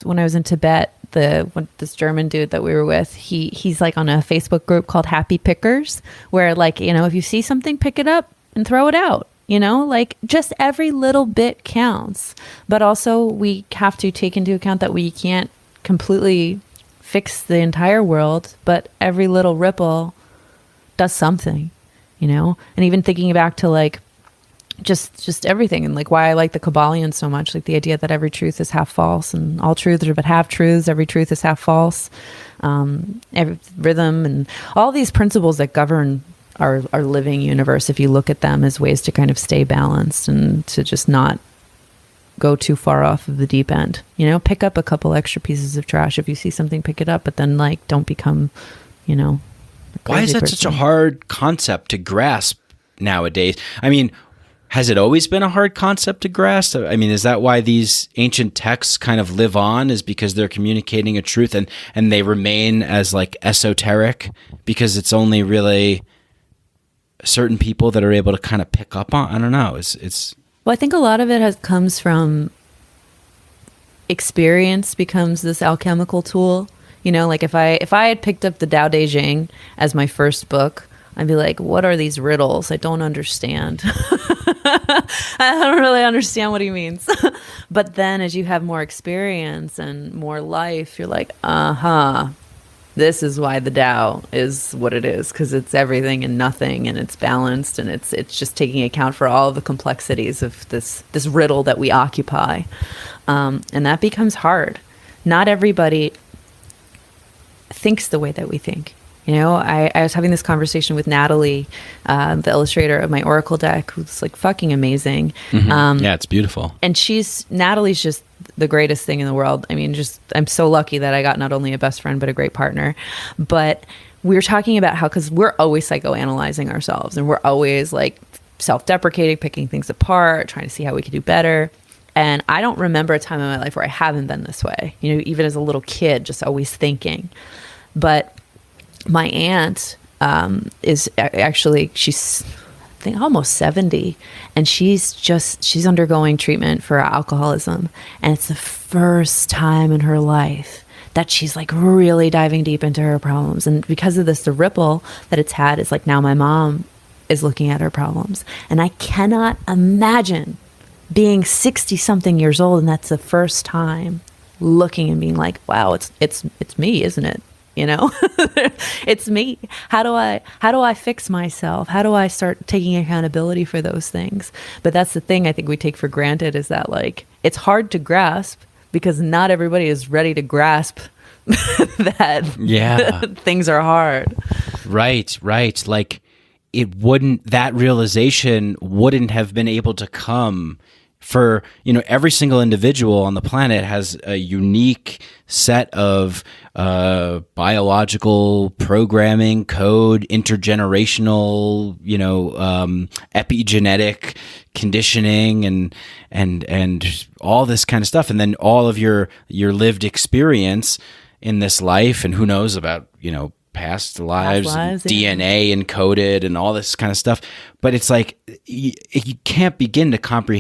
when I was in Tibet, this German dude that we were with, he's like on a Facebook group called Happy Pickers, where like, you know, if you see something, pick it up and throw it out. You know, like just every little bit counts. But also we have to take into account that we can't completely fix the entire world, but every little ripple does something, you know? And even thinking back to like just everything, and like why I like the Kabbalion so much, like the idea that every truth is half false and all truths are but half truths, every truth is half false, every rhythm and all these principles that govern our living universe, if you look at them as ways to kind of stay balanced and to just not go too far off of the deep end. You know, pick up a couple extra pieces of trash. If you see something, pick it up, but then like don't become, you know, a crazy Why is that person. such a hard concept to grasp nowadays? I mean, has it always been a hard concept to grasp? I mean, is that why these ancient texts kind of live on, is because they're communicating a truth and they remain as like esoteric because it's only really certain people that are able to kind of pick up on? I don't know. It's Well, I think a lot of it comes from experience becomes this alchemical tool. You know, like if I had picked up the Tao Te Ching as my first book, I'd be like, what are these riddles? I don't understand. I don't really understand what he means. But then as you have more experience and more life, you're like, this is why the Tao is what it is, because it's everything and nothing, and it's balanced, and it's just taking account for all the complexities of this riddle that we occupy. And that becomes hard. Not everybody thinks the way that we think. You know, I was having this conversation with Natalie, the illustrator of my Oracle deck, who's like fucking amazing. Mm-hmm. Yeah, it's beautiful. And Natalie's just the greatest thing in the world. I mean, I'm so lucky that I got not only a best friend, but a great partner. But we were talking about how, because we're always psychoanalyzing ourselves and we're always like self-deprecating, picking things apart, trying to see how we could do better. And I don't remember a time in my life where I haven't been this way, you know, even as a little kid, just always thinking. But my aunt is actually, she's I think almost 70, and she's undergoing treatment for alcoholism, and it's the first time in her life that she's like really diving deep into her problems. And because of this, the ripple that it's had is like now my mom is looking at her problems, and I cannot imagine being 60 something years old and that's the first time looking and being like, wow, it's me, isn't it? You know, it's me. How do I fix myself? How do I start taking accountability for those things? But that's the thing I think we take for granted, is that like, it's hard to grasp because not everybody is ready to grasp that things are hard. Right. Like that realization wouldn't have been able to come for, you know, every single individual on the planet has a unique set of biological programming, code, intergenerational, you know, epigenetic conditioning and all this kind of stuff. And then all of your lived experience in this life, and who knows about, you know, past lives, DNA encoded and all this kind of stuff. But it's like, you can't begin to comprehend